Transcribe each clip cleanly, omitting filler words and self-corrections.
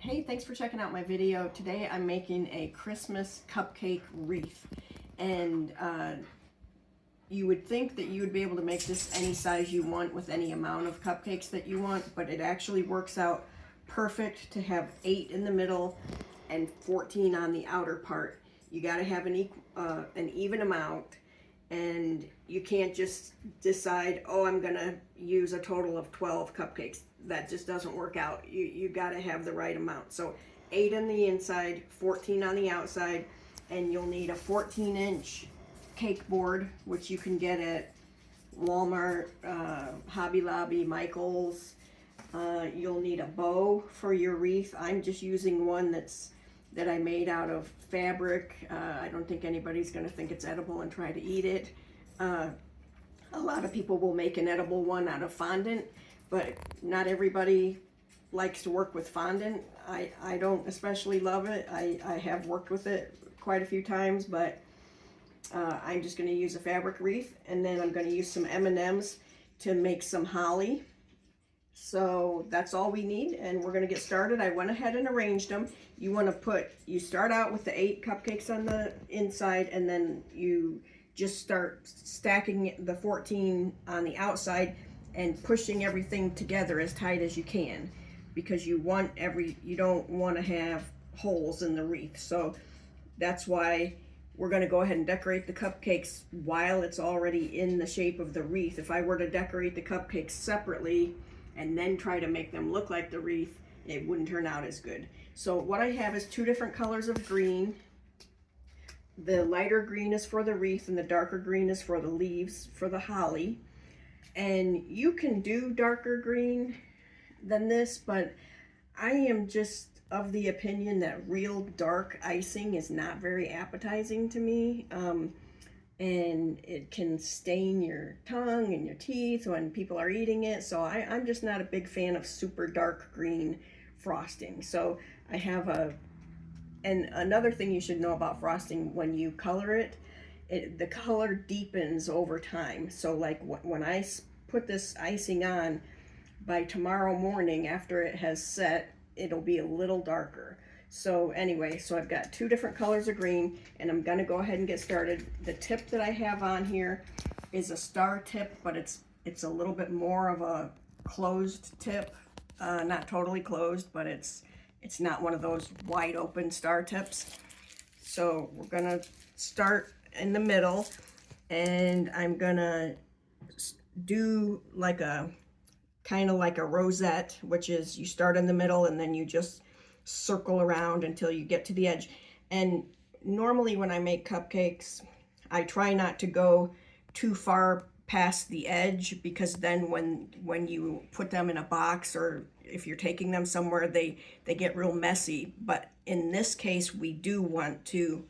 Hey, thanks for checking out my video. Today I'm making a Christmas cupcake wreath. And you would think that you would be able to make this any size you want with any amount of cupcakes that you want, but it actually works out perfect to have 8 in the middle and 14 on the outer part. You got to have an even amount, and you can't just decide, oh, I'm gonna use a total of 12 cupcakes. That just doesn't work out. You got to have the right amount. So 8 on the inside, 14 on the outside, and you'll need a 14-inch cake board, which you can get at Walmart, Hobby Lobby, Michael's. You'll need a bow for your wreath. I'm just using one that I made out of fabric. I don't think anybody's going to think it's edible and try to eat it. A lot of people will make an edible one out of fondant, but not everybody likes to work with fondant. I don't especially love it. I have worked with it quite a few times, but I'm just going to use a fabric wreath, and then I'm going to use some M&Ms to make some holly. So that's all we need, and we're going to get started. I went ahead and arranged them. You start out with the 8 cupcakes on the inside, and then you just start stacking the 14 on the outside and pushing everything together as tight as you can, because you don't want to have holes in the wreath. So that's why we're going to go ahead and decorate the cupcakes while it's already in the shape of the wreath. If I were to decorate the cupcakes separately and then try to make them look like the wreath, it wouldn't turn out as good. So what I have is 2 different colors of green. The lighter green is for the wreath, and the darker green is for the leaves for the holly. And you can do darker green than this, but I am just of the opinion that real dark icing is not very appetizing to me. And it can stain your tongue and your teeth when people are eating it. So I'm just not a big fan of super dark green frosting. So I have and another thing you should know about frosting, when you color it, the color deepens over time. So like when I put this icing on, by tomorrow morning after it has set, it'll be a little darker. So anyway, so I've got 2 different colors of green, and I'm gonna go ahead and get started. The tip that I have on here is a star tip, but it's a little bit more of a closed tip. Not totally closed, but it's not one of those wide open star tips. So we're gonna start in the middle, and I'm gonna do like kind of like a rosette, which is you start in the middle and then you just circle around until you get to the edge. And normally when I make cupcakes, I try not to go too far past the edge, because then when you put them in a box, or if you're taking them somewhere, they get real messy. But in this case, we do want to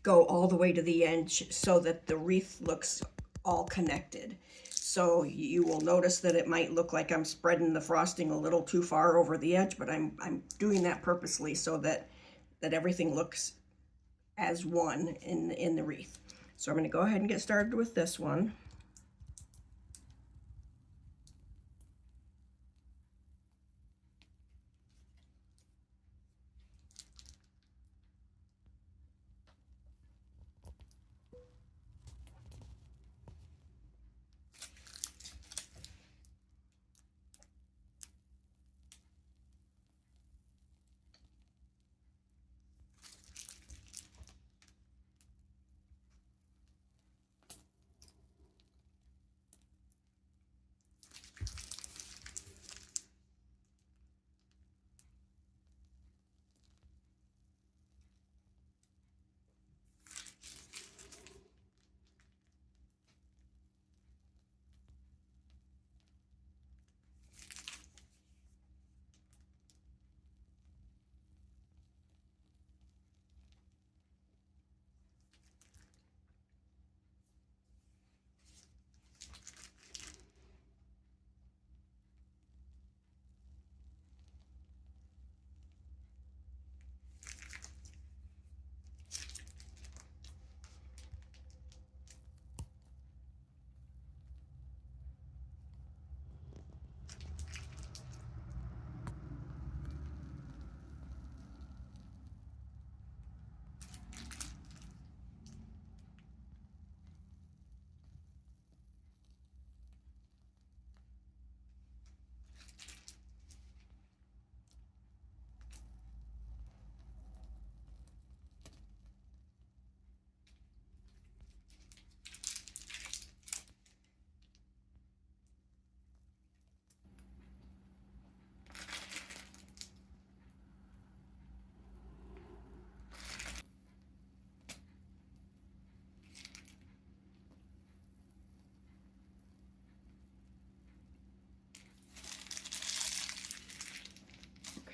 go all the way to the edge so that the wreath looks all connected. So you will notice that it might look like I'm spreading the frosting a little too far over the edge, but I'm doing that purposely so that everything looks as one in the wreath. So I'm going to go ahead and get started with this one.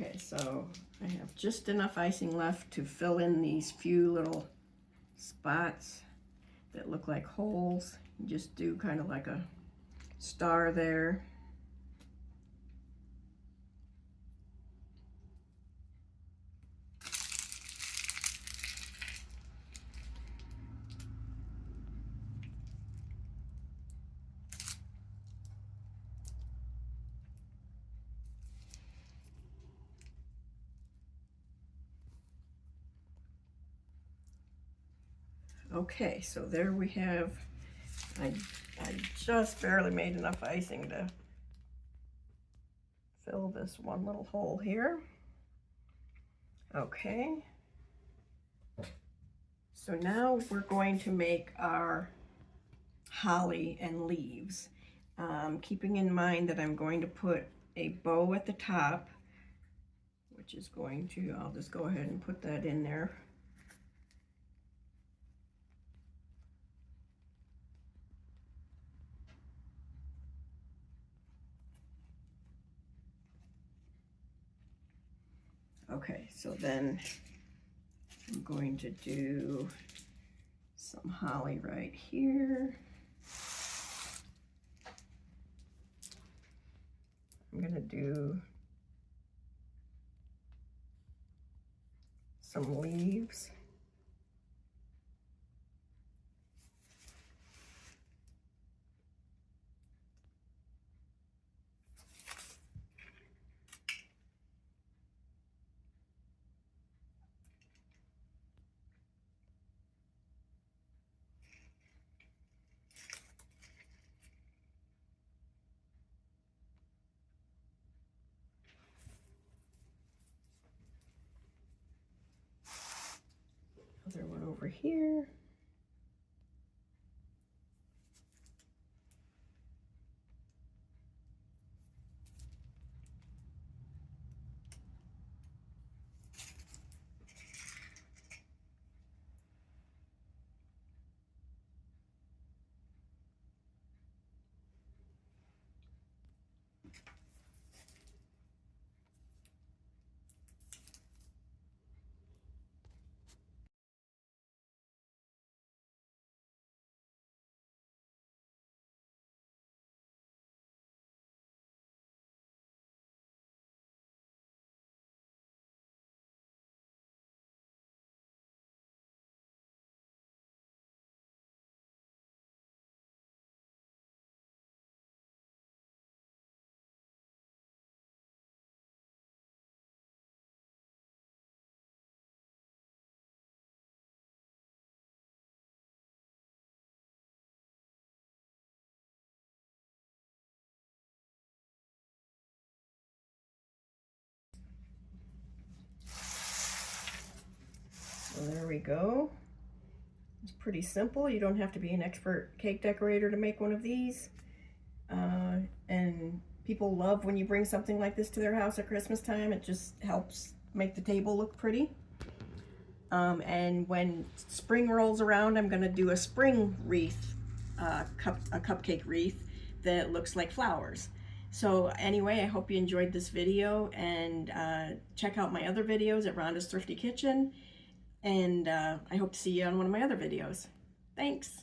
Okay, so I have just enough icing left to fill in these few little spots that look like holes. You just do kind of like a star there. Okay, so there we have, I just barely made enough icing to fill this one little hole here. Okay, so now we're going to make our holly and leaves. Keeping in mind that I'm going to put a bow at the top, which is going to, I'll just go ahead and put that in there. Okay, so then I'm going to do some holly right here. I'm gonna do some leaves. Other one over here. So there we go. It's pretty simple. You don't have to be an expert cake decorator to make one of these. And people love when you bring something like this to their house at Christmas time. It just helps make the table look pretty. And when spring rolls around, I'm gonna do a spring wreath, a cupcake wreath that looks like flowers. So anyway, I hope you enjoyed this video, and check out my other videos at Rhonda's Thrifty Kitchen. And I hope to see you on one of my other videos. Thanks.